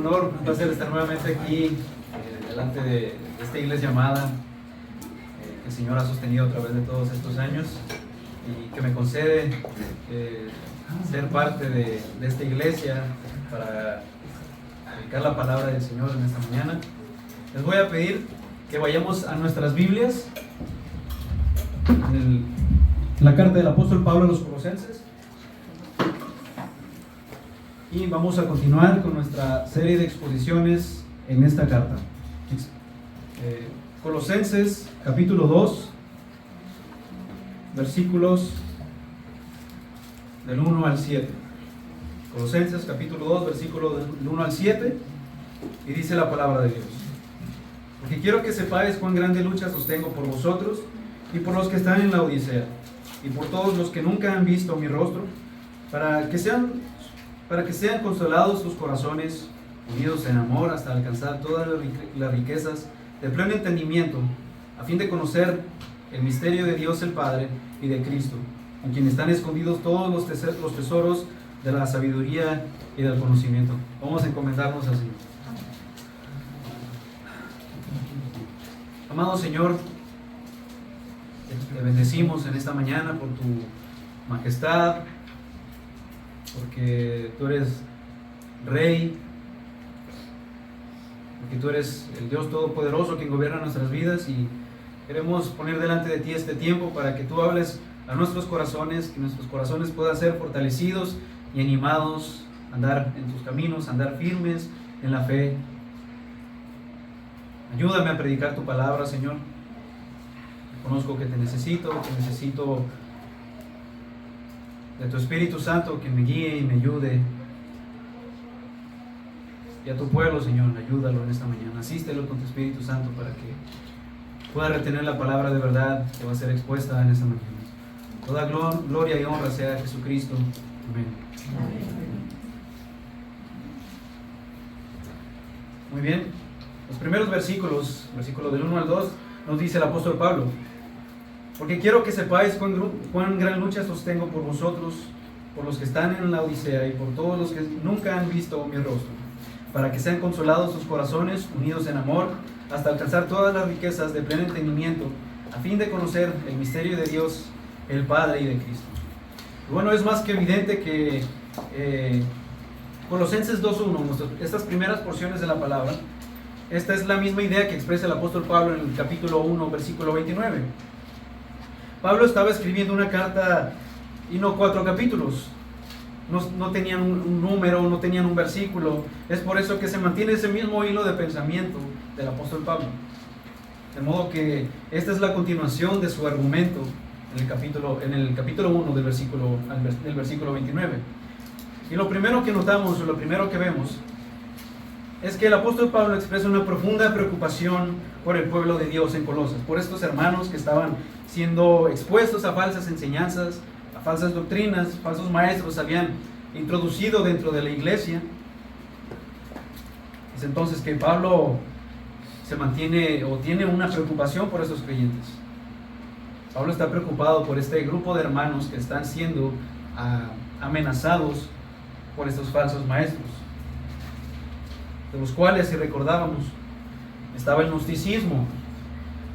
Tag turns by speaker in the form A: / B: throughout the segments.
A: honor, un placer estar nuevamente aquí delante de esta iglesia amada que el Señor ha sostenido a través de todos estos años y que me concede ser parte de esta iglesia para predicar la palabra del Señor en esta mañana. Les voy a pedir que vayamos a nuestras Biblias en la carta del apóstol Pablo a los Colosenses. Y vamos a continuar con nuestra serie de exposiciones en esta carta. Colosenses capítulo 2, versículos del 1 al 7. Colosenses capítulo 2, versículos del 1 al 7. Y dice la palabra de Dios: porque quiero que sepáis cuán grande lucha sostengo por vosotros y por los que están en la Odisea, y por todos los que nunca han visto mi rostro, para que sean consolados sus corazones, unidos en amor, hasta alcanzar todas las riquezas de pleno entendimiento, a fin de conocer el misterio de Dios el Padre y de Cristo, en quien están escondidos todos los tesoros de la sabiduría y del conocimiento. Vamos a encomendarnos al Señor. Amado Señor, te bendecimos en esta mañana por tu majestad, porque tú eres Rey, porque tú eres el Dios Todopoderoso quien gobierna nuestras vidas, y queremos poner delante de ti este tiempo para que tú hables a nuestros corazones, que nuestros corazones puedan ser fortalecidos y animados a andar en tus caminos, a andar firmes en la fe. Ayúdame a predicar tu palabra, Señor. Reconozco que te necesito de tu Espíritu Santo que me guíe y me ayude. Y a tu pueblo, Señor, ayúdalo en esta mañana. Asístelo con tu Espíritu Santo para que pueda retener la palabra de verdad que va a ser expuesta en esta mañana. Toda gloria y honra sea a Jesucristo. Amén. Muy bien. Los primeros versículos del 1 al 2, nos dice el apóstol Pablo: porque quiero que sepáis cuán gran lucha sostengo por vosotros, por los que están en la Odisea y por todos los que nunca han visto mi rostro, para que sean consolados sus corazones, unidos en amor, hasta alcanzar todas las riquezas de pleno entendimiento, a fin de conocer el misterio de Dios, el Padre, y de Cristo. Y bueno, es más que evidente que Colosenses 2.1, estas primeras porciones de la palabra, esta es la misma idea que expresa el apóstol Pablo en el capítulo 1, versículo 29. Pablo estaba escribiendo una carta y no 4 capítulos. No tenían un número, no tenían un versículo. Es por eso que se mantiene ese mismo hilo de pensamiento del apóstol Pablo. De modo que esta es la continuación de su argumento en el capítulo 1 del versículo 29. Y lo primero que notamos, o lo primero que vemos, es que el apóstol Pablo expresa una profunda preocupación por el pueblo de Dios en Colosas, por estos hermanos que estaban siendo expuestos a falsas enseñanzas, a falsas doctrinas. Falsos maestros habían introducido dentro de la iglesia. Es entonces que Pablo se mantiene o tiene una preocupación por estos creyentes. Pablo está preocupado por este grupo de hermanos que están siendo amenazados por estos falsos maestros, de los cuales, si recordábamos, estaba el gnosticismo,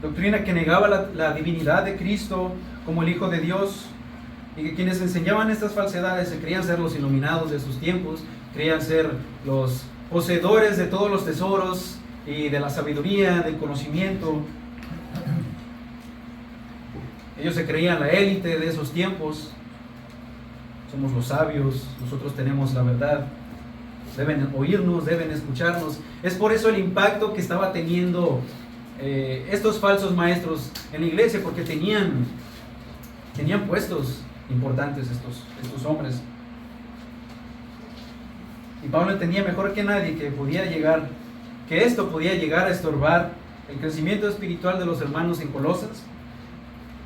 A: doctrina que negaba la divinidad de Cristo como el Hijo de Dios, y que quienes enseñaban estas falsedades se creían ser los iluminados de sus tiempos, creían ser los poseedores de todos los tesoros y de la sabiduría, del conocimiento. Ellos se creían la élite de esos tiempos. Somos los sabios, nosotros tenemos la verdad. Deben oírnos, deben escucharnos. Es por eso el impacto que estaba teniendo estos falsos maestros en la iglesia, porque tenían puestos importantes estos hombres. Y Pablo entendía mejor que nadie que esto podía llegar a estorbar el crecimiento espiritual de los hermanos en Colosas.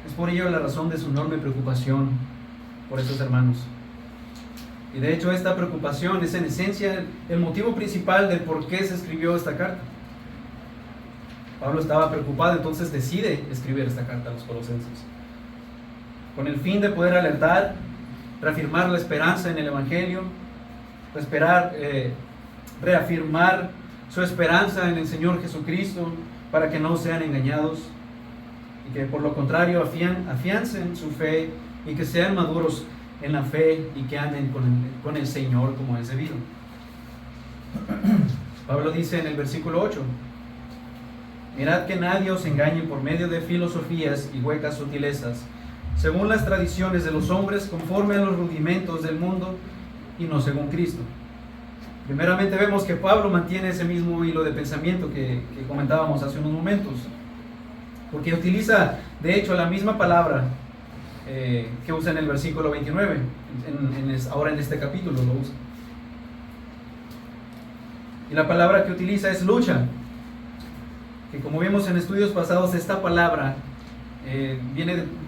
A: Es por ello la razón de su enorme preocupación por estos hermanos. Y de hecho esta preocupación es en esencia el motivo principal del por qué se escribió esta carta. Pablo estaba preocupado, entonces decide escribir esta carta a los colosenses, con el fin de poder alertar, reafirmar la esperanza en el Evangelio, reafirmar su esperanza en el Señor Jesucristo para que no sean engañados y que por lo contrario afiancen su fe y que sean maduros en la fe y que anden con el Señor como es debido. Pablo dice en el versículo 8: mirad que nadie os engañe por medio de filosofías y huecas sutilezas, según las tradiciones de los hombres, conforme a los rudimentos del mundo y no según Cristo. Primeramente vemos que Pablo mantiene ese mismo hilo de pensamiento que comentábamos hace unos momentos, porque utiliza de hecho la misma palabra que usa en el versículo 29, ahora en este capítulo lo usa. Y la palabra que utiliza es lucha, que como vimos en estudios pasados, esta palabra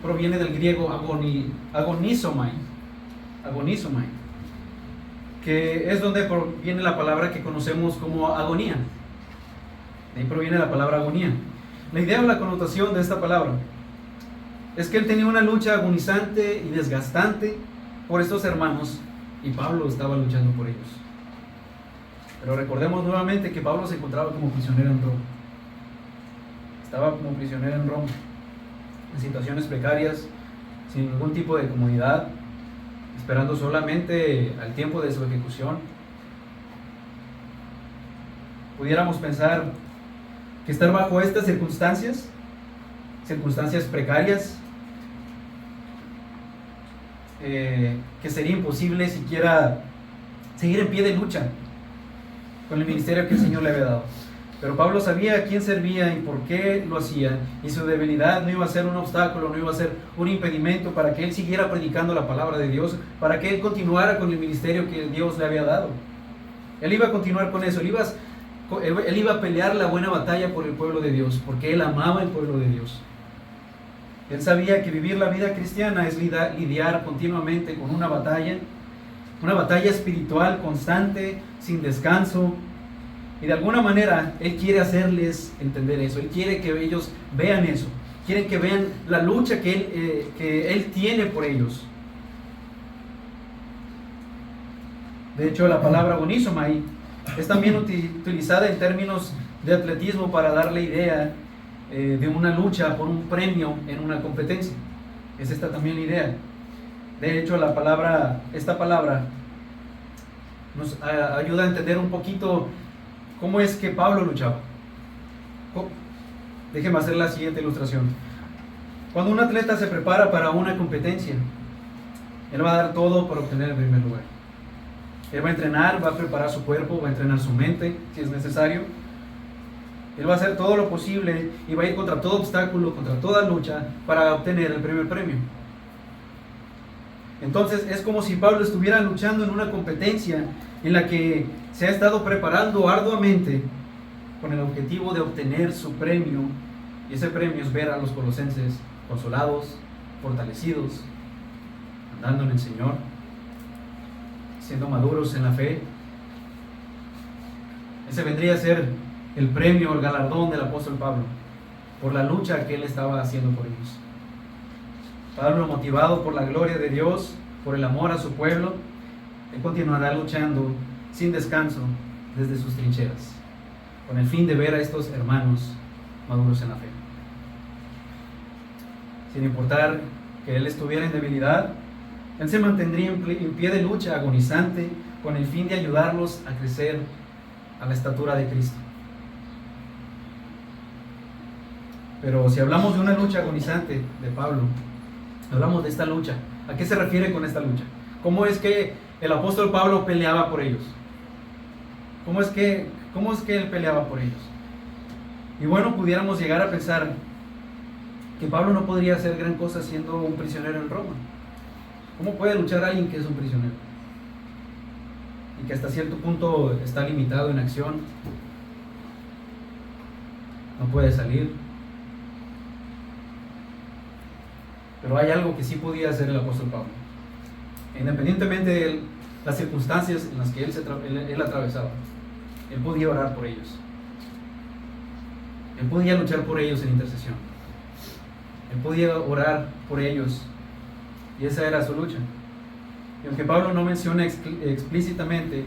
A: proviene del griego agonizomai, que es donde proviene la palabra que conocemos como agonía. De ahí proviene la palabra agonía. La idea o la connotación de esta palabra es que él tenía una lucha agonizante y desgastante por estos hermanos, y Pablo estaba luchando por ellos. Pero recordemos nuevamente que Pablo se encontraba como prisionero en Roma. Estaba como prisionero en Roma, en situaciones precarias, sin ningún tipo de comodidad, esperando solamente al tiempo de su ejecución. Pudiéramos pensar que estar bajo estas circunstancias precarias, que sería imposible siquiera seguir en pie de lucha con el ministerio que el Señor le había dado. Pero Pablo sabía a quién servía y por qué lo hacía, y su debilidad no iba a ser un obstáculo, no iba a ser un impedimento para que él siguiera predicando la palabra de Dios, para que él continuara con el ministerio que Dios le había dado. Él iba a continuar con eso, él iba a pelear la buena batalla por el pueblo de Dios, porque él amaba el pueblo de Dios. Él sabía que vivir la vida cristiana es lidiar continuamente con una batalla espiritual constante, sin descanso. Y de alguna manera Él quiere hacerles entender eso. Él quiere que ellos vean eso. Quieren que vean la lucha que Él tiene por ellos. De hecho, la palabra agonizomai es también utilizada en términos de atletismo para dar la idea de una lucha por un premio en una competencia. Es esta también la idea. De hecho, esta palabra nos ayuda a entender un poquito cómo es que Pablo luchaba. Déjenme hacer la siguiente ilustración. Cuando un atleta se prepara para una competencia, él va a dar todo para obtener el primer lugar. Él va a entrenar, va a preparar su cuerpo, va a entrenar su mente, si es necesario. Él va a hacer todo lo posible y va a ir contra todo obstáculo, contra toda lucha, para obtener el primer premio. Entonces es como si Pablo estuviera luchando en una competencia en la que se ha estado preparando arduamente con el objetivo de obtener su premio, y ese premio es ver a los colosenses consolados, fortalecidos, andando en el Señor, siendo maduros en la fe. Ese vendría a ser el premio, el galardón del apóstol Pablo por la lucha que él estaba haciendo por ellos. Pablo, motivado por la gloria de Dios, por el amor a su pueblo, él continuará luchando sin descanso desde sus trincheras, con el fin de ver a estos hermanos maduros en la fe. Sin importar que él estuviera en debilidad, él se mantendría en pie de lucha agonizante, con el fin de ayudarlos a crecer a la estatura de Cristo. Pero si hablamos de una lucha agonizante de Pablo, hablamos de esta lucha. ¿A qué se refiere con esta lucha? ¿Cómo es que el apóstol Pablo peleaba por ellos? ¿Cómo es que él peleaba por ellos? Y bueno, pudiéramos llegar a pensar que Pablo no podría hacer gran cosa siendo un prisionero en Roma. ¿Cómo puede luchar alguien que es un prisionero? Y que hasta cierto punto está limitado en acción. No puede salir. Pero hay algo que sí podía hacer el apóstol Pablo. Independientemente de las circunstancias en las que él atravesaba, él podía orar por ellos. Él podía luchar por ellos en intercesión. Él podía orar por ellos. Y esa era su lucha. Y aunque Pablo no menciona explícitamente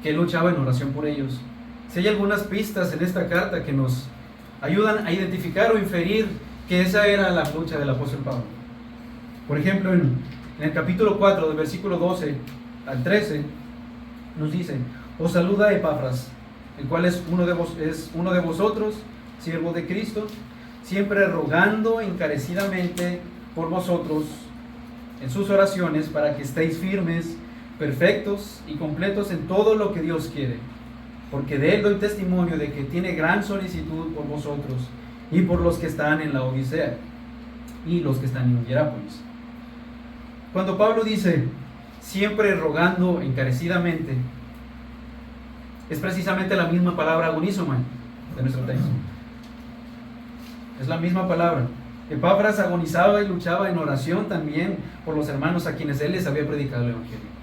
A: que él luchaba en oración por ellos. Si hay algunas pistas en esta carta que nos ayudan a identificar o inferir que esa era la lucha del apóstol Pablo. Por ejemplo, en el capítulo 4, del versículo 12 al 13, nos dice: os saluda Epafras, el cual es uno de vosotros, siervo de Cristo, siempre rogando encarecidamente por vosotros en sus oraciones, para que estéis firmes, perfectos y completos en todo lo que Dios quiere. Porque de él doy testimonio de que tiene gran solicitud por vosotros y por los que están en la Odisea y los que están en Hierápolis. Cuando Pablo dice siempre rogando encarecidamente, es precisamente la misma palabra agonízoma de nuestro texto. Es la misma palabra. Epafras agonizaba y luchaba en oración también por los hermanos a quienes él les había predicado el Evangelio.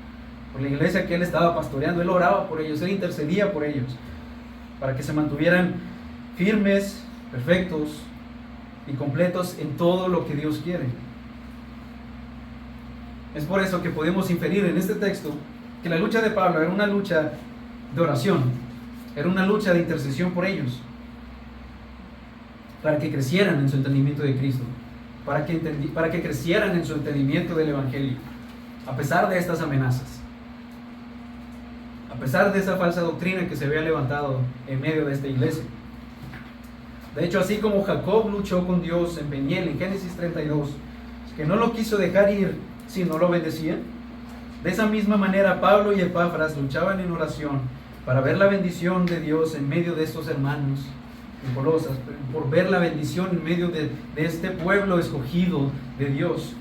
A: Por la iglesia que él estaba pastoreando, él oraba por ellos, él intercedía por ellos, para que se mantuvieran firmes, perfectos y completos en todo lo que Dios quiere. Es por eso que podemos inferir en este texto que la lucha de Pablo era una lucha de oración, era una lucha de intercesión por ellos, para que crecieran en su entendimiento de Cristo, para que crecieran en su entendimiento del Evangelio, a pesar de estas amenazas, a pesar de esa falsa doctrina que se había levantado en medio de esta iglesia. De hecho, así como Jacob luchó con Dios en Peniel, en Génesis 32, que no lo quiso dejar ir si no lo bendecían, de esa misma manera Pablo y Epafras luchaban en oración para ver la bendición de Dios en medio de estos hermanos en Colosas, por ver la bendición en medio de este pueblo escogido de Dios.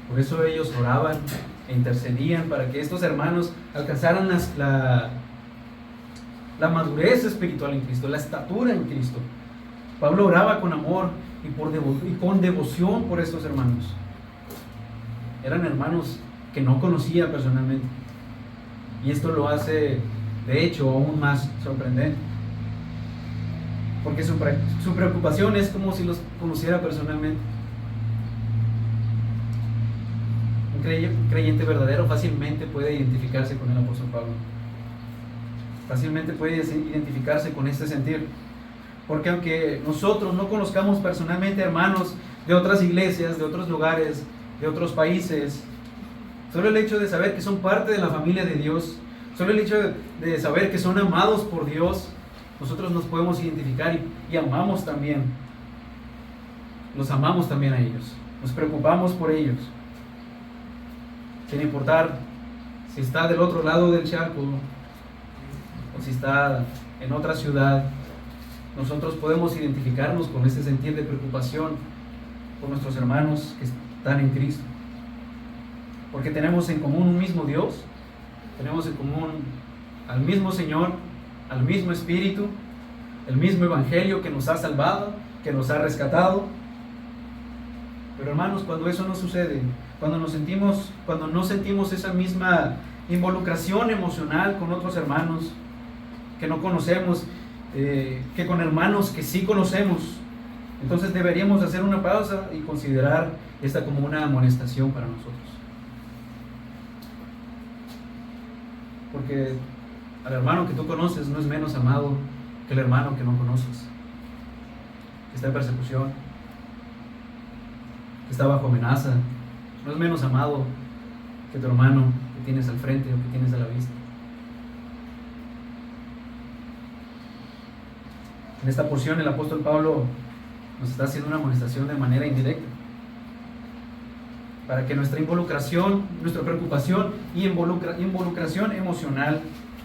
A: Por eso ellos oraban e intercedían para que estos hermanos alcanzaran la madurez espiritual en Cristo, la estatura en Cristo. Pablo oraba con amor y con devoción por estos hermanos. Eran hermanos que no conocía personalmente, y esto lo hace de hecho aún más sorprendente, porque su preocupación es como si los conociera personalmente. Un creyente verdadero fácilmente puede identificarse con el apóstol Pablo, fácilmente puede identificarse con este sentir, porque aunque nosotros no conozcamos personalmente hermanos de otras iglesias, de otros lugares, de otros países, solo el hecho de saber que son parte de la familia de Dios, solo el hecho de saber que son amados por Dios, nosotros nos podemos identificar y amamos también, los amamos también a ellos, nos preocupamos por ellos, sin importar si está del otro lado del charco o si está en otra ciudad. Nosotros podemos identificarnos con ese sentir de preocupación por nuestros hermanos que están en Cristo, porque tenemos en común un mismo Dios, tenemos en común al mismo Señor, al mismo Espíritu, el mismo Evangelio que nos ha salvado, que nos ha rescatado. Pero hermanos, cuando eso no sucede, cuando no sentimos esa misma involucración emocional con otros hermanos que no conocemos, que con hermanos que sí conocemos, entonces deberíamos hacer una pausa y considerar esta como una amonestación para nosotros. Porque al hermano que tú conoces no es menos amado que el hermano que no conoces, que está en persecución, que está bajo amenaza. No es menos amado que tu hermano que tienes al frente o que tienes a la vista. En esta porción el apóstol Pablo nos está haciendo una amonestación de manera indirecta, para que nuestra involucración, nuestra preocupación y involucración emocional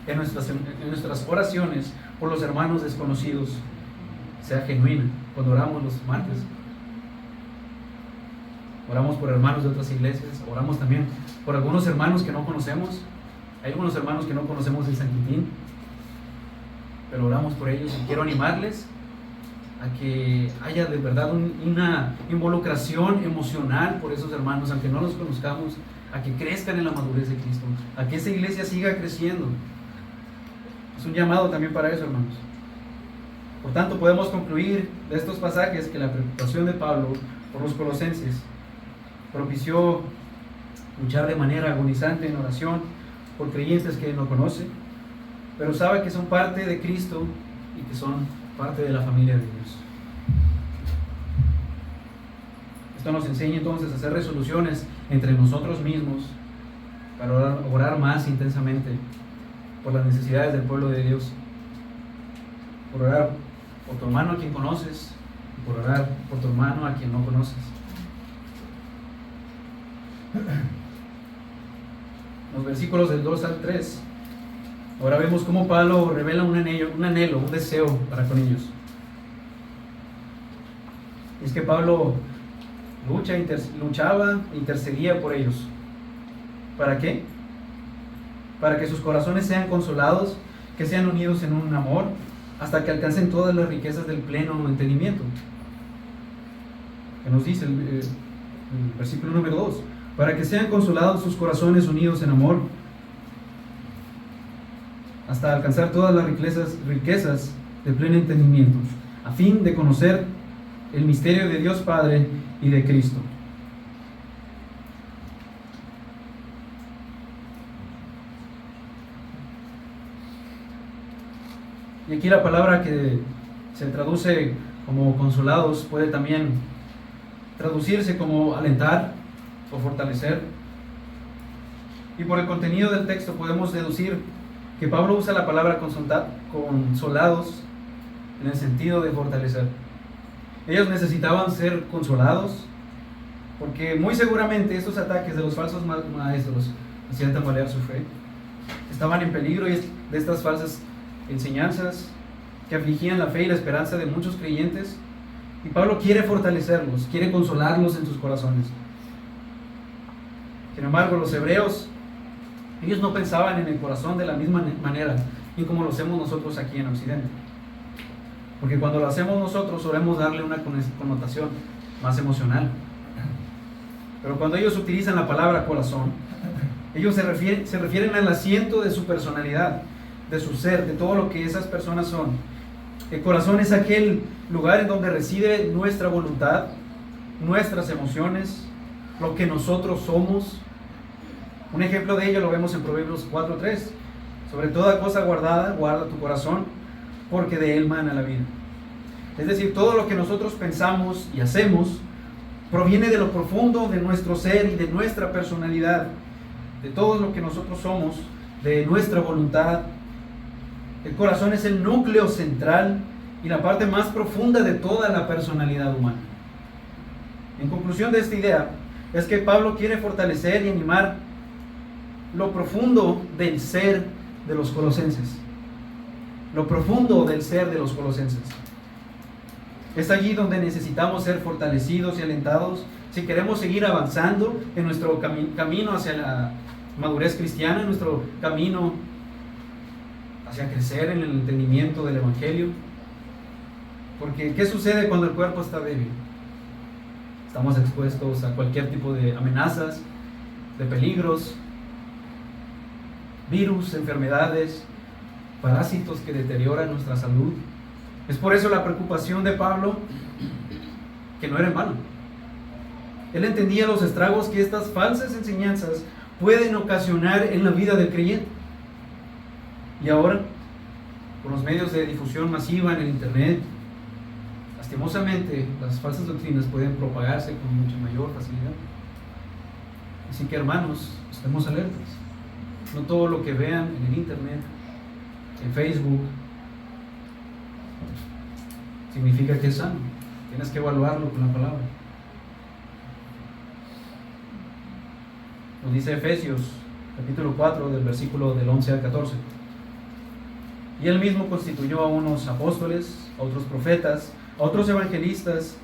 A: en nuestras oraciones por los hermanos desconocidos sea genuina. Cuando oramos los martes, oramos por hermanos de otras iglesias, oramos también por algunos hermanos que no conocemos. Hay algunos hermanos que no conocemos en San Quintín, pero oramos por ellos, y quiero animarles a que haya de verdad una involucración emocional por esos hermanos, aunque no los conozcamos, a que crezcan en la madurez de Cristo, a que esa iglesia siga creciendo. Es un llamado también para eso, hermanos. Por tanto, podemos concluir de estos pasajes que la preocupación de Pablo por los colosenses propició luchar de manera agonizante en oración por creyentes que no conoce, pero sabe que son parte de Cristo y que son parte de la familia de Dios. Esto nos enseña entonces a hacer resoluciones entre nosotros mismos para orar más intensamente por las necesidades del pueblo de Dios, por orar por tu hermano a quien conoces y por orar por tu hermano a quien no conoces. Los versículos del 2 al 3, ahora vemos cómo Pablo revela un anhelo, un deseo para con ellos. Es que Pablo luchaba e intercedía por ellos. ¿Para qué? Para que sus corazones sean consolados, que sean unidos en un amor, hasta que alcancen todas las riquezas del pleno entendimiento. Que nos dice el versículo número 2, para que sean consolados sus corazones unidos en amor, hasta alcanzar todas las riquezas del pleno entendimiento, a fin de conocer el misterio de Dios Padre y de Cristo. Y aquí la palabra que se traduce como consolados puede también traducirse como alentar o fortalecer. Y por el contenido del texto podemos deducir que Pablo usa la palabra consolados en el sentido de fortalecer. Ellos necesitaban ser consolados porque muy seguramente estos ataques de los falsos maestros hacían tambalear su fe. Estaban en peligro de estas falsas enseñanzas que afligían la fe y la esperanza de muchos creyentes, y Pablo quiere fortalecerlos, quiere consolarlos en sus corazones. Sin embargo, los hebreos, ellos no pensaban en el corazón de la misma manera y como lo hacemos nosotros aquí en Occidente, porque cuando lo hacemos nosotros solemos darle una connotación más emocional, pero cuando ellos utilizan la palabra corazón, ellos se refieren al asiento de su personalidad, de su ser, de todo lo que esas personas son. El corazón es aquel lugar en donde reside nuestra voluntad, nuestras emociones, lo que nosotros somos. Un ejemplo de ello lo vemos en Proverbios 4:3. Sobre toda cosa guardada, guarda tu corazón, porque de él mana la vida. Es decir, todo lo que nosotros pensamos y hacemos proviene de lo profundo de nuestro ser y de nuestra personalidad, de todo lo que nosotros somos, de nuestra voluntad. El corazón es el núcleo central y la parte más profunda de toda la personalidad humana. En conclusión de esta idea, es que Pablo quiere fortalecer y animar lo profundo del ser de los colosenses. Lo profundo del ser de los colosenses. Es allí donde necesitamos ser fortalecidos y alentados si queremos seguir avanzando en nuestro camino hacia la madurez cristiana, en nuestro camino hacia crecer en el entendimiento del Evangelio. Porque ¿qué sucede cuando el cuerpo está débil? Estamos expuestos a cualquier tipo de amenazas, de peligros, virus, enfermedades, parásitos que deterioran nuestra salud. Es por eso la preocupación de Pablo, que no era en vano. Él entendía los estragos que estas falsas enseñanzas pueden ocasionar en la vida del creyente. Y ahora, con los medios de difusión masiva en el internet, lastimosamente las falsas doctrinas pueden propagarse con mucha mayor facilidad. Así que, hermanos, estemos alertas. No todo lo que vean en el internet, en Facebook, significa que es sano. Tienes que evaluarlo con la palabra. Nos dice Efesios, capítulo 4, del versículo del 11 al 14. Y él mismo constituyó a unos apóstoles, a otros profetas, a otros evangelistas,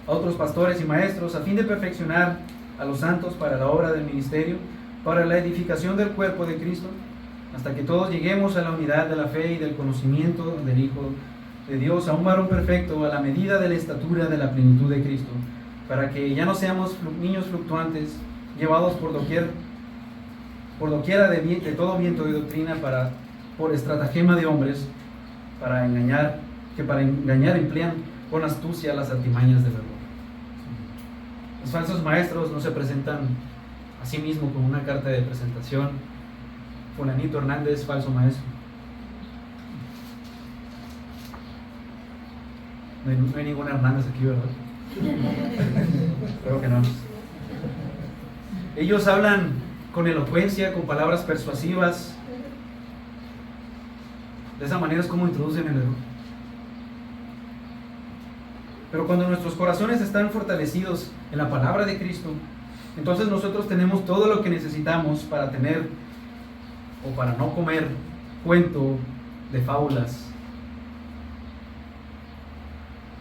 A: a otros pastores y maestros, a fin de perfeccionar a los santos para la obra del ministerio, para la edificación del cuerpo de Cristo, hasta que todos lleguemos a la unidad de la fe y del conocimiento del Hijo de Dios, a un varón perfecto, a la medida de la estatura de la plenitud de Cristo, para que ya no seamos niños fluctuantes, llevados por doquiera de todo viento de doctrina, por estratagema de hombres, para engañar emplean con astucia las artimañas del error. Los falsos maestros no se presentan Asimismo, con una carta de presentación, fulanito Hernández, falso maestro. No hay ningún Hernández aquí, ¿verdad? Creo que no. Ellos hablan con elocuencia, con palabras persuasivas. De esa manera es como introducen el error. Pero cuando nuestros corazones están fortalecidos en la palabra de Cristo, entonces nosotros tenemos todo lo que necesitamos para tener o para no comer cuento de fábulas.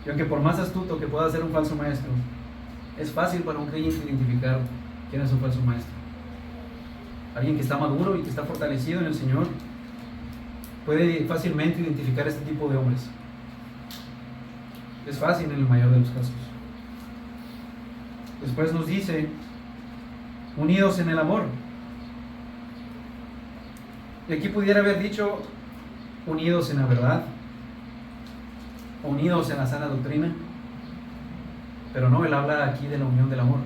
A: Y aunque por más astuto que pueda ser un falso maestro, es fácil para un creyente identificar quién es un falso maestro. Alguien que está maduro y que está fortalecido en el Señor puede fácilmente identificar este tipo de hombres. Es fácil en el mayor de los casos. Después nos dice, unidos en el amor. Y aquí pudiera haber dicho, unidos en la verdad, unidos en la sana doctrina, pero no, él habla aquí de la unión del amor.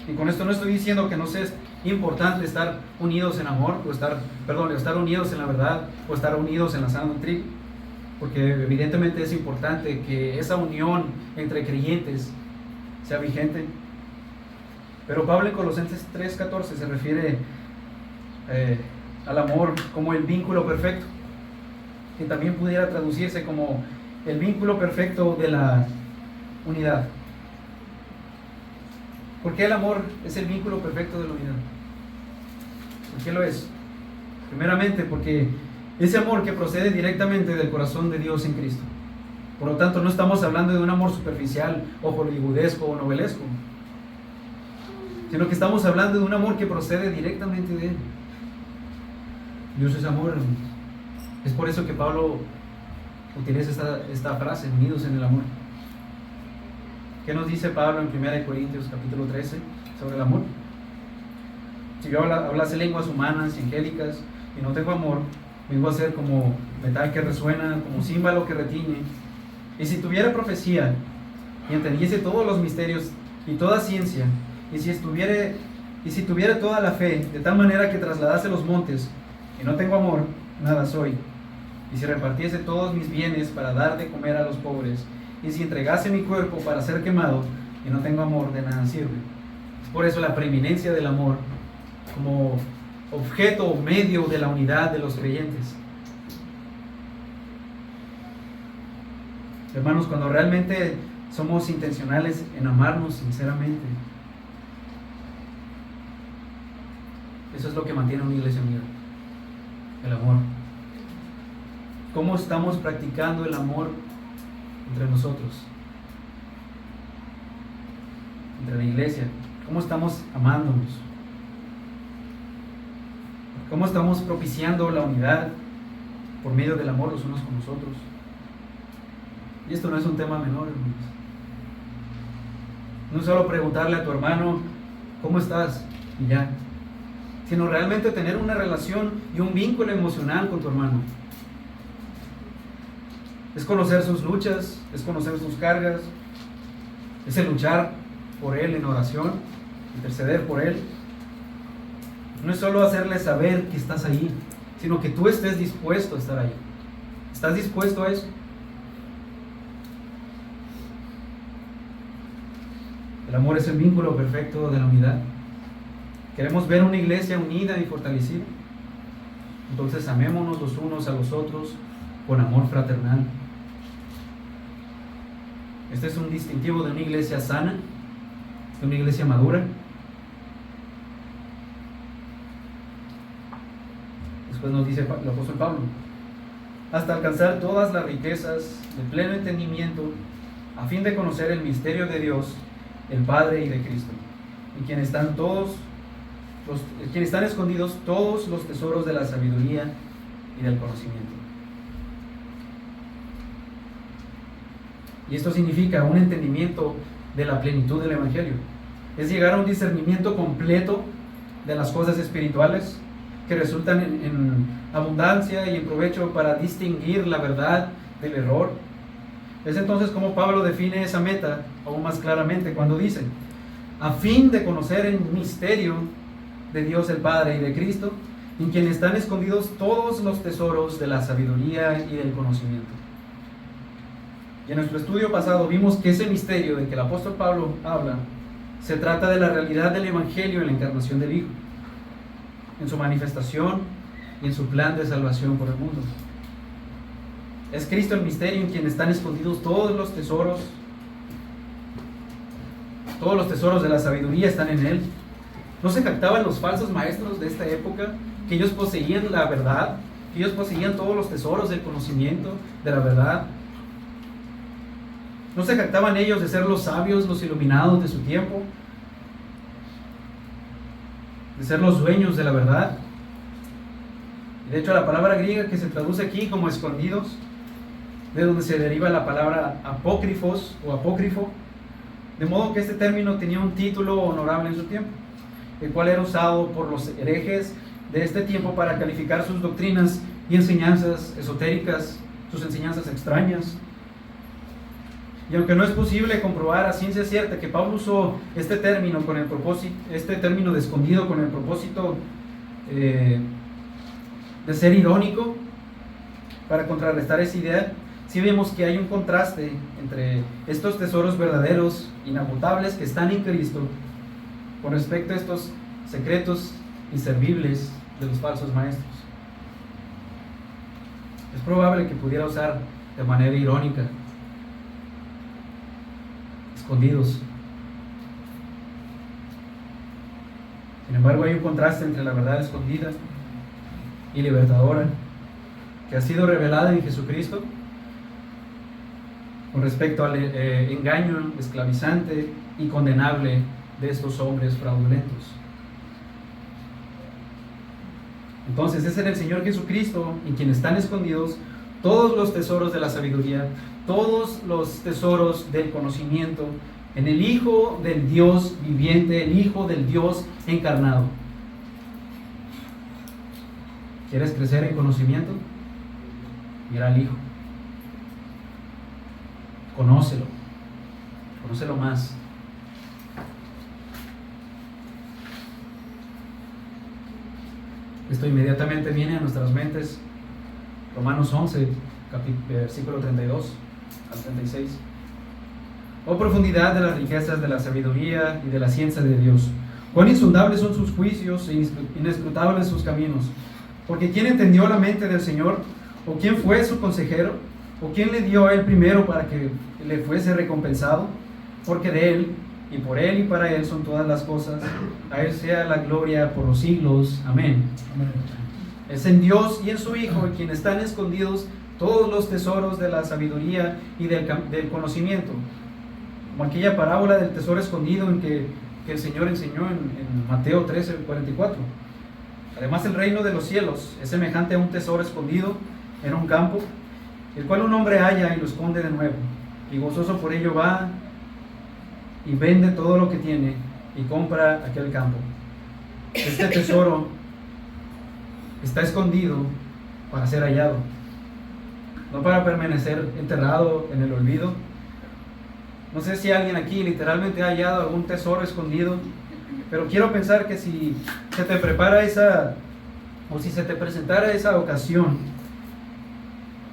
A: Y con esto no estoy diciendo que no sea importante estar unidos en amor, o estar unidos en la verdad, o estar unidos en la sana doctrina, porque evidentemente es importante que esa unión entre creyentes sea vigente. Pero Pablo en Colosenses 3:14 se refiere al amor como el vínculo perfecto, que también pudiera traducirse como el vínculo perfecto de la unidad. ¿Por qué el amor es el vínculo perfecto de la unidad? ¿Por qué lo es? Primeramente porque ese amor que procede directamente del corazón de Dios en Cristo. Por lo tanto, no estamos hablando de un amor superficial o hollywoodesco o novelesco, sino que estamos hablando de un amor que procede directamente de Él. Dios es amor. Es por eso que Pablo utiliza esta frase, unidos en el amor. ¿Qué nos dice Pablo en 1 Corintios capítulo 13 sobre el amor? Si yo hablase lenguas humanas y angélicas y no tengo amor, vengo a ser como metal que resuena, como címbalo que retiñe. Y si tuviera profecía y entendiese todos los misterios y toda ciencia, y si tuviera toda la fe, de tal manera que trasladase los montes, y no tengo amor, nada soy. Y si repartiese todos mis bienes para dar de comer a los pobres, y si entregase mi cuerpo para ser quemado, y no tengo amor, de nada sirve. Es por eso la preeminencia del amor como objeto o medio de la unidad de los creyentes. Hermanos, cuando realmente somos intencionales en amarnos sinceramente, eso es lo que mantiene una iglesia unida, el amor. ¿Cómo estamos practicando el amor entre nosotros, entre la iglesia? ¿Cómo estamos amándonos? ¿Cómo estamos propiciando la unidad por medio del amor los unos con los otros? Y esto no es un tema menor, hermanos. No es solo preguntarle a tu hermano, ¿cómo estás? Y ya. Sino realmente tener una relación y un vínculo emocional con tu hermano. Es conocer sus luchas, es conocer sus cargas, es el luchar por él en oración, interceder por él. No es solo hacerle saber que estás ahí, sino que tú estés dispuesto a estar ahí. ¿Estás dispuesto a eso? El amor es el vínculo perfecto de la unidad. Queremos ver una iglesia unida y fortalecida. Entonces amémonos los unos a los otros con amor fraternal. Este es un distintivo de una iglesia sana, de una iglesia madura. Después nos dice el apóstol Pablo, hasta alcanzar todas las riquezas de pleno entendimiento, a fin de conocer el misterio de Dios, el Padre y de Cristo, en quien están escondidos todos los tesoros de la sabiduría y del conocimiento. Y esto significa un entendimiento de la plenitud del Evangelio. Es llegar a un discernimiento completo de las cosas espirituales que resultan en abundancia y en provecho para distinguir la verdad del error. Es entonces como Pablo define esa meta aún más claramente cuando dice, a fin de conocer el misterio de Dios el Padre y de Cristo, en quien están escondidos todos los tesoros de la sabiduría y del conocimiento. Y en nuestro estudio pasado vimos que ese misterio del que el apóstol Pablo habla se trata de la realidad del Evangelio en la encarnación del Hijo, en su manifestación y en su plan de salvación por el mundo. Es Cristo el misterio en quien están escondidos todos los tesoros de la sabiduría están en Él. ¿No se jactaban los falsos maestros de esta época que ellos poseían la verdad, que ellos poseían todos los tesoros del conocimiento de la verdad? ¿No se jactaban ellos de ser los sabios, los iluminados de su tiempo? De ser los dueños de la verdad. Y de hecho la palabra griega que se traduce aquí como escondidos, de donde se deriva la palabra apócrifos o apócrifo, de modo que este término tenía un título honorable en su tiempo, el cual era usado por los herejes de este tiempo para calificar sus doctrinas y enseñanzas esotéricas, sus enseñanzas extrañas. Y aunque no es posible comprobar a ciencia cierta que Pablo usó este término de escondido con el propósito de ser irónico para contrarrestar esa idea, sí vemos que hay un contraste entre estos tesoros verdaderos, inagotables, que están en Cristo, con respecto a estos secretos inservibles de los falsos maestros. Es probable que pudiera usar de manera irónica, escondidos. Sin embargo, hay un contraste entre la verdad escondida y libertadora que ha sido revelada en Jesucristo con respecto al engaño esclavizante y condenable de estos hombres fraudulentos. Entonces es en el Señor Jesucristo en quien están escondidos todos los tesoros de la sabiduría, todos los tesoros del conocimiento, en el Hijo del Dios viviente, el Hijo del Dios encarnado. ¿Quieres crecer en conocimiento? Mira al Hijo. Conócelo más. Esto inmediatamente viene a nuestras mentes. Romanos 11, versículo 32 al 36. Oh profundidad de las riquezas de la sabiduría y de la ciencia de Dios. Cuán insondables son sus juicios e inescrutables sus caminos. Porque ¿quién entendió la mente del Señor? ¿O quién fue su consejero? ¿O quién le dio a él primero para que le fuese recompensado? Porque de él, y por él y para él son todas las cosas. A él sea la gloria por los siglos. Amén. Amén. Es en Dios y en su Hijo en quien están escondidos todos los tesoros de la sabiduría y del conocimiento. Como aquella parábola del tesoro escondido en que el Señor enseñó en Mateo 13, 44. Además, el reino de los cielos es semejante a un tesoro escondido en un campo, el cual un hombre halla y lo esconde de nuevo, y gozoso por ello va y vende todo lo que tiene y compra aquel campo. Este tesoro está escondido para ser hallado, no para permanecer enterrado en el olvido. No sé si alguien aquí literalmente ha hallado algún tesoro escondido, pero quiero pensar que si se te prepara si se te presentara esa ocasión,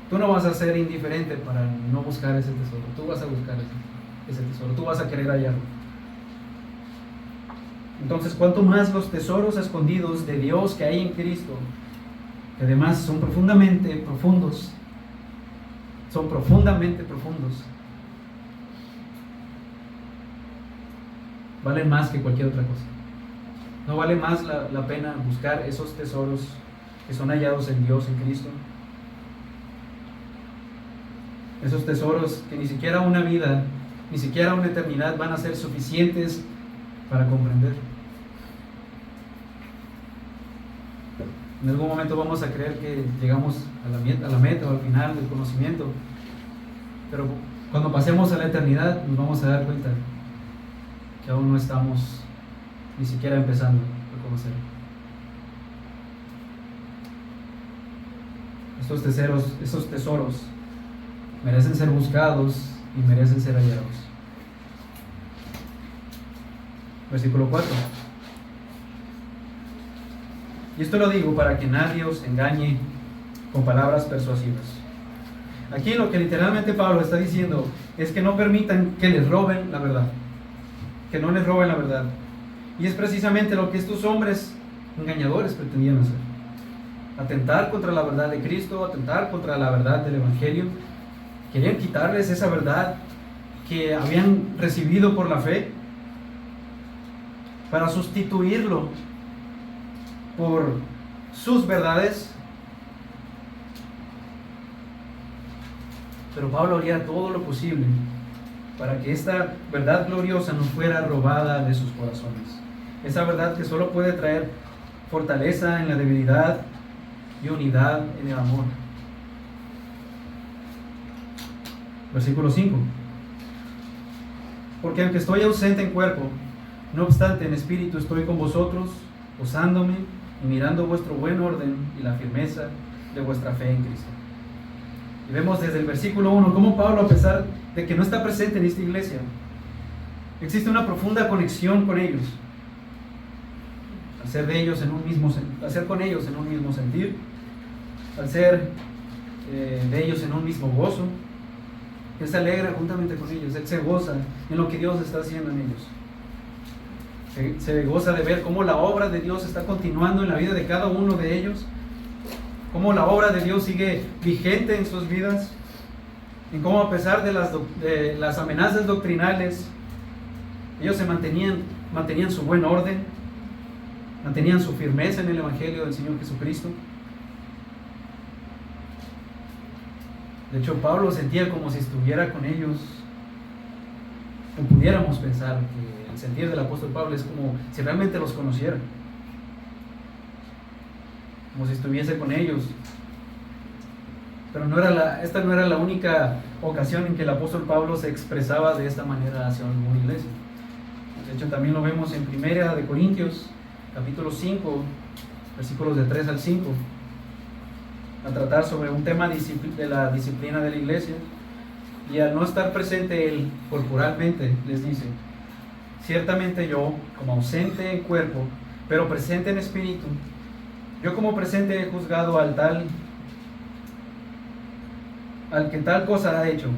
A: tú no vas a ser indiferente para no buscar ese tesoro. Tú vas a buscar ese tesoro, tú vas a querer hallarlo. Entonces, cuanto más los tesoros escondidos de Dios que hay en Cristo, que además son profundamente profundos, valen más que cualquier otra cosa. No vale más la pena buscar esos tesoros que son hallados en Dios, en Cristo. Esos tesoros que ni siquiera una vida, ni siquiera una eternidad van a ser suficientes para comprender. En algún momento vamos a creer que llegamos a la meta o al final del conocimiento, pero cuando pasemos a la eternidad nos vamos a dar cuenta que aún no estamos ni siquiera empezando a conocer. Estos tesoros merecen ser buscados y merecen ser hallados. Versículo 4. Y esto lo digo para que nadie os engañe con palabras persuasivas. Aquí lo que literalmente Pablo está diciendo es que no permitan que les roben la verdad. Que no les roben la verdad. Y es precisamente lo que estos hombres engañadores pretendían hacer. Atentar contra la verdad de Cristo, atentar contra la verdad del Evangelio. Querían quitarles esa verdad que habían recibido por la fe para sustituirlo por sus verdades. Pero Pablo haría todo lo posible para que esta verdad gloriosa no fuera robada de sus corazones. Esa verdad que solo puede traer fortaleza en la debilidad y unidad en el amor. Versículo 5. Porque aunque estoy ausente en cuerpo, no obstante en espíritu estoy con vosotros, gozándome y mirando vuestro buen orden y la firmeza de vuestra fe en Cristo. Y vemos desde el versículo 1 cómo Pablo, a pesar de que no está presente en esta iglesia, existe una profunda conexión con ellos. Al ser con ellos en un mismo sentir, al ser de ellos en un mismo gozo, Él se alegra juntamente con ellos, Él se goza en lo que Dios está haciendo en ellos. Se goza de ver cómo la obra de Dios está continuando en la vida de cada uno de ellos, cómo la obra de Dios sigue vigente en sus vidas, en cómo a pesar de las amenazas doctrinales, ellos se mantenían su buen orden, mantenían su firmeza en el Evangelio del Señor Jesucristo. De hecho, Pablo sentía como si estuviera con ellos, o pudiéramos pensar que el sentir del apóstol Pablo es como si realmente los conociera, como si estuviese con ellos. Pero esta no era la única ocasión en que el apóstol Pablo se expresaba de esta manera hacia alguna iglesia. De hecho, también lo vemos en 1 de Corintios, capítulo 5, versículos de 3 al 5, a tratar sobre un tema de la disciplina de la iglesia. Y al no estar presente él corporalmente, les dice: ciertamente yo, como ausente en cuerpo, pero presente en espíritu, yo como presente he juzgado al que tal cosa ha hecho,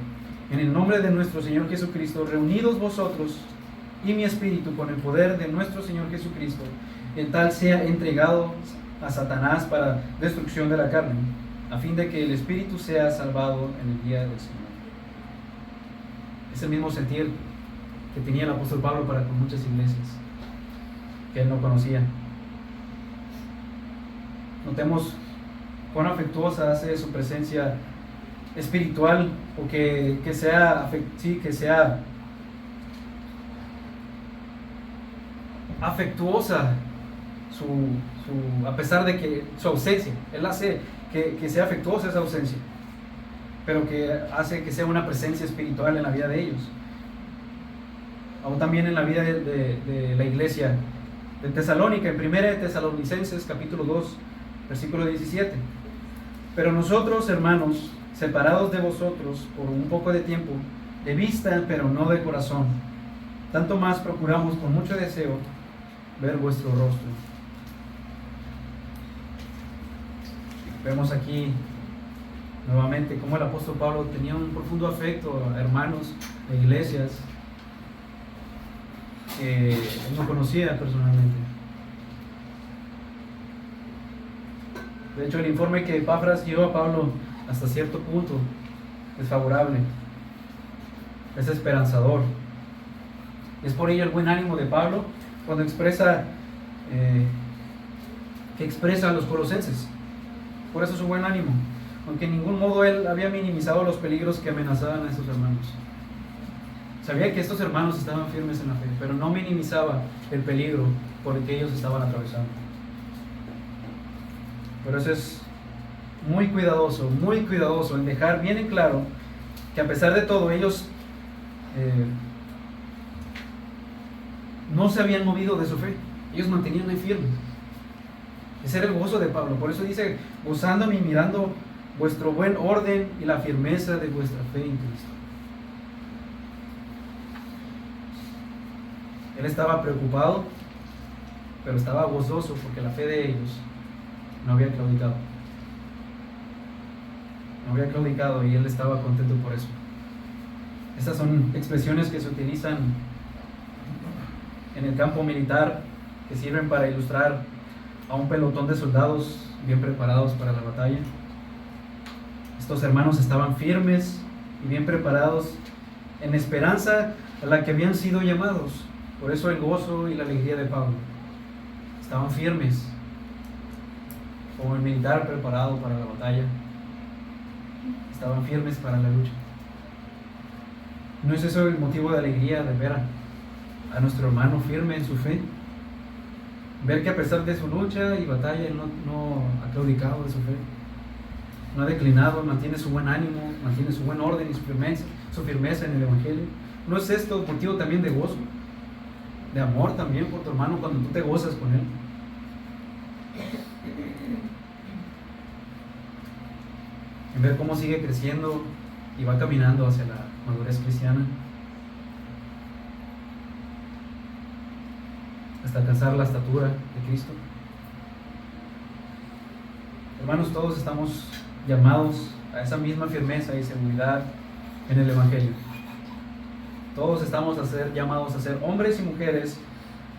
A: en el nombre de nuestro Señor Jesucristo, reunidos vosotros y mi espíritu con el poder de nuestro Señor Jesucristo, el tal sea entregado a Satanás para destrucción de la carne, a fin de que el espíritu sea salvado en el día del Señor. Es el mismo sentir que tenía el apóstol Pablo para con muchas iglesias que él no conocía. Notemos cuán afectuosa hace su presencia espiritual, o que sea afectuosa a pesar de que su ausencia. Él hace que sea afectuosa esa ausencia, pero que hace que sea una presencia espiritual en la vida de ellos, aún también en la vida de la iglesia de Tesalónica, en 1 de Tesalonicenses capítulo 2, versículo 17. Pero nosotros, hermanos, separados de vosotros por un poco de tiempo, de vista pero no de corazón, tanto más procuramos con mucho deseo ver vuestro rostro. Vemos aquí nuevamente cómo el apóstol Pablo tenía un profundo afecto a hermanos de iglesias que él no conocía personalmente. De hecho, el informe que Epafras dio a Pablo hasta cierto punto es favorable, es esperanzador. Es por ello el buen ánimo de Pablo cuando expresa a los colosenses. Por eso su buen ánimo, aunque en ningún modo él había minimizado los peligros que amenazaban a estos hermanos. Sabía que estos hermanos estaban firmes en la fe, pero no minimizaba el peligro por el que ellos estaban atravesando. Por eso es muy cuidadoso en dejar bien en claro que a pesar de todo ellos no se habían movido de su fe. Ellos mantenían ahí firmes. Ese era el gozo de Pablo. Por eso dice: gozándome y mirando vuestro buen orden y la firmeza de vuestra fe en Cristo. Él estaba preocupado, pero estaba gozoso porque la fe de ellos no había claudicado. No había claudicado y él estaba contento por eso. Estas son expresiones que se utilizan en el campo militar, que sirven para ilustrar a un pelotón de soldados bien preparados para la batalla. Estos hermanos estaban firmes y bien preparados en esperanza a la que habían sido llamados. Por eso el gozo y la alegría de Pablo. Estaban firmes, como el militar preparado para la batalla. Estaban firmes para la lucha. ¿No es eso el motivo de alegría de ver a nuestro hermano firme en su fe? Ver que a pesar de su lucha y batalla, él no ha claudicado de su fe. No ha declinado, mantiene su buen ánimo, mantiene su buen orden y su firmeza en el Evangelio. ¿No es esto motivo también de gozo? De amor también por tu hermano cuando tú te gozas con él. En ver cómo sigue creciendo y va caminando hacia la madurez cristiana, hasta alcanzar la estatura de Cristo. Hermanos, todos estamos llamados a esa misma firmeza y seguridad en el Evangelio. Todos estamos llamados a ser hombres y mujeres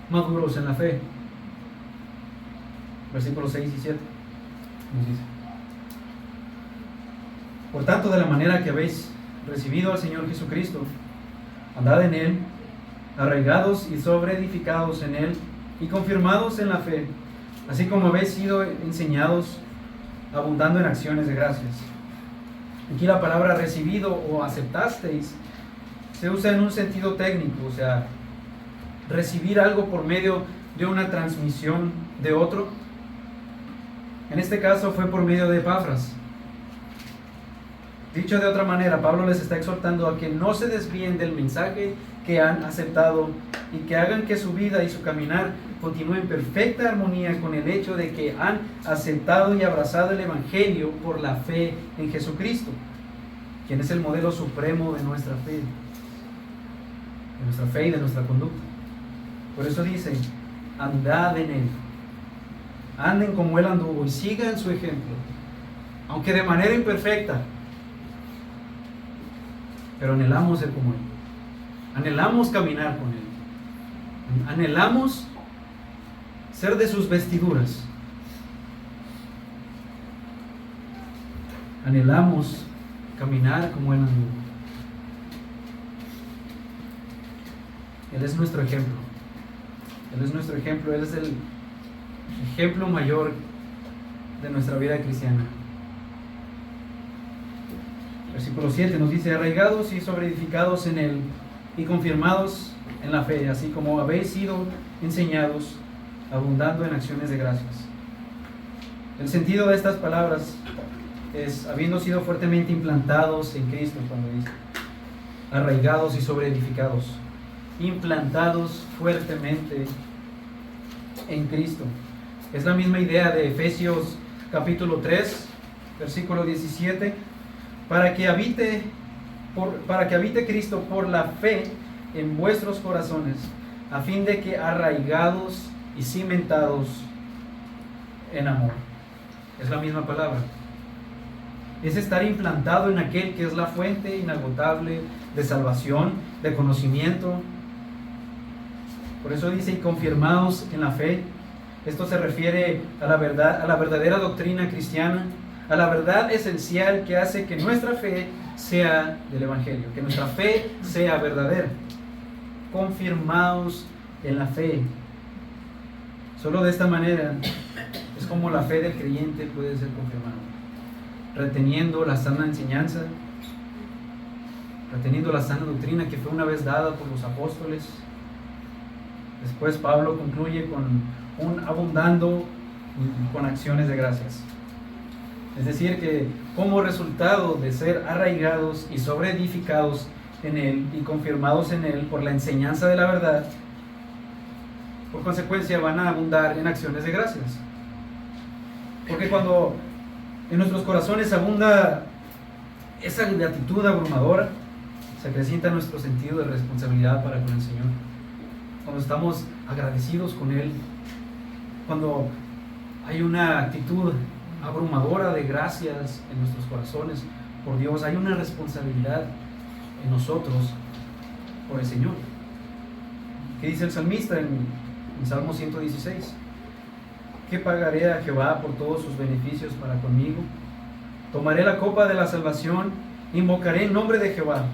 A: maduros en la fe. Versículos 6 y 7 nos dice: por tanto, de la manera que habéis recibido al Señor Jesucristo, andad en Él, arraigados y sobreedificados en Él y confirmados en la fe, así como habéis sido enseñados, abundando en acciones de gracias. Aquí la palabra recibido o aceptasteis se usa en un sentido técnico, o sea, recibir algo por medio de una transmisión de otro. En este caso fue por medio de Epafras. Dicho de otra manera, Pablo les está exhortando a que no se desvíen del mensaje que han aceptado y que hagan que su vida y su caminar continúe en perfecta armonía con el hecho de que han aceptado y abrazado el Evangelio por la fe en Jesucristo, quien es el modelo supremo de nuestra fe y de nuestra conducta. Por eso dice: andad en Él, anden como Él anduvo y sigan su ejemplo, aunque de manera imperfecta. Pero anhelamos ser como Él. Anhelamos caminar con Él. Anhelamos ser de sus vestiduras. Anhelamos caminar como Él anduvo. Él es nuestro ejemplo. Él es nuestro ejemplo. Él es el ejemplo mayor de nuestra vida cristiana. Versículo 7 nos dice: arraigados y sobreedificados en Él y confirmados en la fe, así como habéis sido enseñados, abundando en acciones de gracias. El sentido de estas palabras es habiendo sido fuertemente implantados en Cristo, cuando dice arraigados y sobreedificados, implantados fuertemente en Cristo. Es la misma idea de Efesios capítulo 3, versículo 17. Para que habite Cristo por la fe en vuestros corazones, a fin de que arraigados y cimentados en amor. Es la misma palabra. Es estar implantado en aquel que es la fuente inagotable de salvación, de conocimiento. Por eso dice: y confirmados en la fe. Esto se refiere a la verdad, a la verdadera doctrina cristiana, a la verdad esencial que hace que nuestra fe sea del Evangelio, que nuestra fe sea verdadera. Confirmados en la fe. Solo de esta manera es como la fe del creyente puede ser confirmada. Reteniendo la sana enseñanza, reteniendo la sana doctrina que fue una vez dada por los apóstoles. Después Pablo concluye con abundando con acciones de gracias. Es decir, que como resultado de ser arraigados y sobreedificados en Él y confirmados en Él por la enseñanza de la verdad, por consecuencia van a abundar en acciones de gracias. Porque cuando en nuestros corazones abunda esa gratitud abrumadora, se acrecienta nuestro sentido de responsabilidad para con el Señor. cuando estamos agradecidos con Él, cuando hay una actitud abrumadora de gracias en nuestros corazones por Dios, hay una responsabilidad en nosotros por el Señor. ¿Qué dice el salmista en Salmo 116? ¿Qué pagaré a Jehová por todos sus beneficios para conmigo? Tomaré la copa de la salvación, invocaré el nombre de Jehová.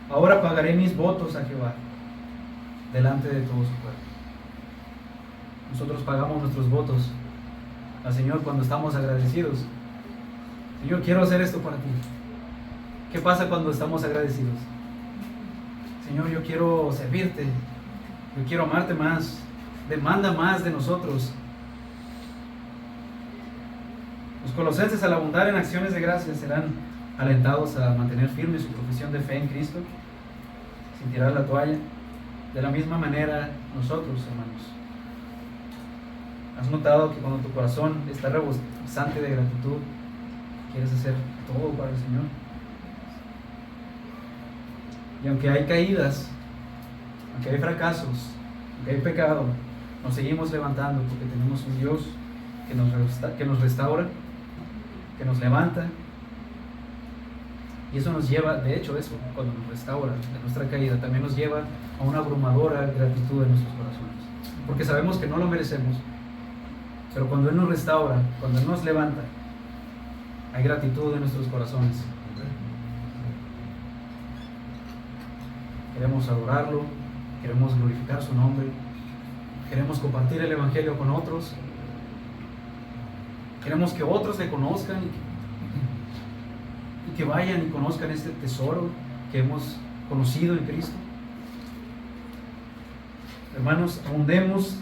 A: Ahora pagaré mis votos a Jehová delante de todo su pueblo. Nosotros pagamos nuestros votos al Señor cuando estamos agradecidos. Señor, quiero hacer esto para ti. ¿Qué pasa cuando estamos agradecidos? Señor, yo quiero servirte, yo quiero amarte más, demanda más de nosotros. Los colosenses, al abundar en acciones de gracias, serán alentados a mantener firme su profesión de fe en Cristo, sin tirar la toalla. De la misma manera, nosotros, hermanos, ¿has notado que cuando tu corazón está rebosante de gratitud, quieres hacer todo para el Señor? Y aunque hay caídas, aunque hay fracasos, aunque hay pecado, nos seguimos levantando porque tenemos un Dios que nos restaura, que nos levanta. Y eso nos lleva, de hecho, eso, cuando nos restaura de nuestra caída, también nos lleva a una abrumadora gratitud en nuestros corazones. Porque sabemos que no lo merecemos, pero cuando Él nos restaura, cuando Él nos levanta, hay gratitud en nuestros corazones. Queremos adorarlo, queremos glorificar su nombre, queremos compartir el Evangelio con otros, queremos que otros le conozcan y que vayan y conozcan este tesoro que hemos conocido en Cristo. Hermanos, abundemos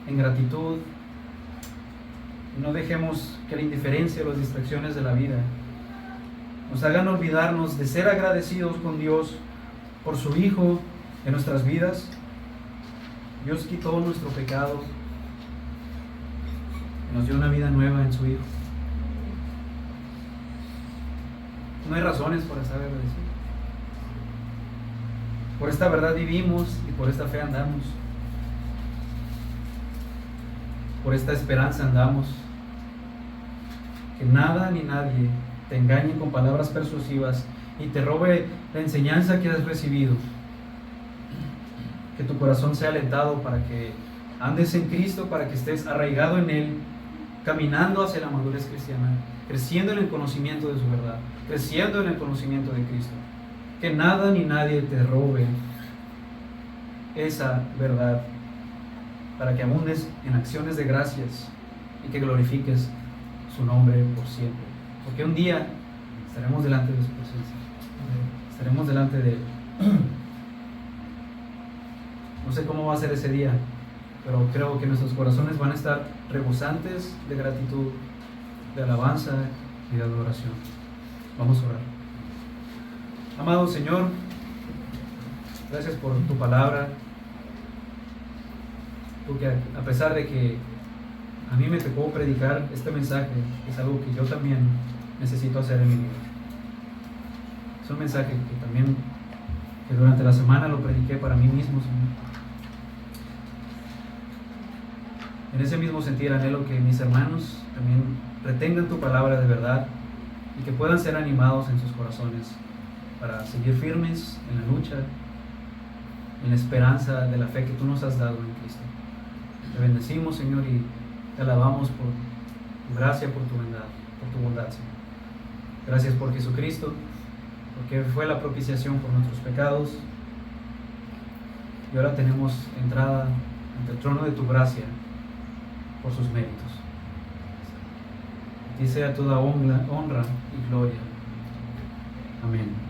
A: en gratitud y no dejemos que la indiferencia o las distracciones de la vida nos hagan olvidarnos de ser agradecidos con Dios por su Hijo en nuestras vidas. Dios quitó nuestro pecado y nos dio una vida nueva en su Hijo. No hay razones para estar agradecidos. Por esta verdad vivimos y por esta fe andamos. Por esta esperanza andamos. Que nada ni nadie te engañe con palabras persuasivas y te robe la enseñanza que has recibido. Que tu corazón sea alentado para que andes en Cristo, para que estés arraigado en Él, caminando hacia la madurez cristiana, creciendo en el conocimiento de su verdad, creciendo en el conocimiento de Cristo. Que nada ni nadie te robe esa verdad, para que abundes en acciones de gracias y que glorifiques su nombre por siempre. Porque un día estaremos delante de su presencia, estaremos delante de Él. No sé cómo va a ser ese día, pero creo que nuestros corazones van a estar rebosantes de gratitud, de alabanza y de adoración. Vamos a orar. Amado Señor, gracias por tu palabra, porque a pesar de que a mí me tocó predicar este mensaje, es algo que yo también necesito hacer en mi vida. Es un mensaje que durante la semana lo prediqué para mí mismo, Señor. En ese mismo sentir anhelo que mis hermanos también retengan tu palabra de verdad y que puedan ser animados en sus corazones para seguir firmes en la lucha, en la esperanza de la fe que tú nos has dado en Cristo. Te bendecimos, Señor, y te alabamos por tu gracia, por tu bondad, Señor. Gracias por Jesucristo, porque fue la propiciación por nuestros pecados, y ahora tenemos entrada ante el trono de tu gracia por sus méritos. A ti sea toda honra y gloria. Amén.